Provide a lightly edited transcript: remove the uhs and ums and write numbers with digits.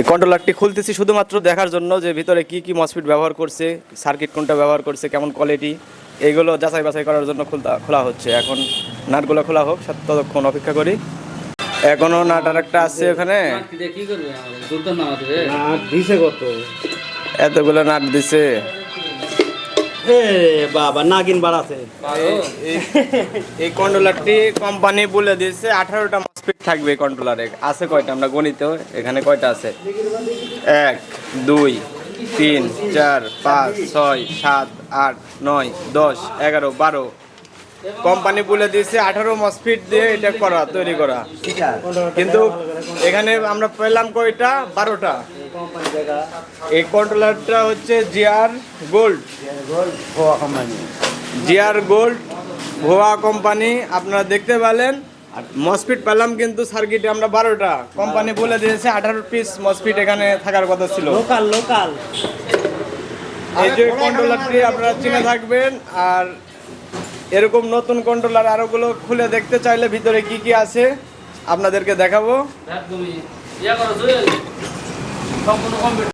এই কন্ট্রোলারটি খুলতেছি শুধুমাত্র দেখার জন্য যে ভিতরে কি কি মসফেট ব্যবহার করছে, সার্কিট কোনটা ব্যবহার করছে, কেমন কোয়ালিটি, এইগুলো যাচাই বাছাই করার জন্য খোলা হচ্ছে। এখন নাটগুলো খোলা হোক, ততক্ষণ অপেক্ষা করি। এখনো নাট আর একটা আছে ওখানে, এতগুলো নাট দিছে। বাবা নাগিন বাড়াছে। এই কন্ট্রোলারটি কোম্পানি বলে দিয়েছে 18টা মসফেট থাকবে কন্ট্রোলারে। আছে কয়টা আমরা গণিত, এখানে কয়টা আছে? 1 2 3 4 5 6 7 8 9 10 11 12। কোম্পানি বলে দিয়েছে 18 মসফেট দিয়ে এটা তৈরি করা, কিন্তু এখানে আমরা পেলাম কয়টা? 12টা। এই কন্ট্রোলারটা হচ্ছে জিআর গোল্ড, জিআর গোল্ড ভোয়া কোম্পানি। আপনারা দেখতে পেলেন মসফেট পেলাম, কিন্তু সার্কিটে আমরা 12টা। কোম্পানি বলে দিয়েছে 18 পিস মসফেট এখানে থাকার কথা ছিল। লোকাল এই যে কন্ট্রোলারটি আপনারা চিনে থাকবেন। আর এরকম নতুন কন্ট্রোলার আরোগুলো খুলে দেখতে চাইলে ভিতরে কি কি আছে আপনাদেরকে দেখাবো।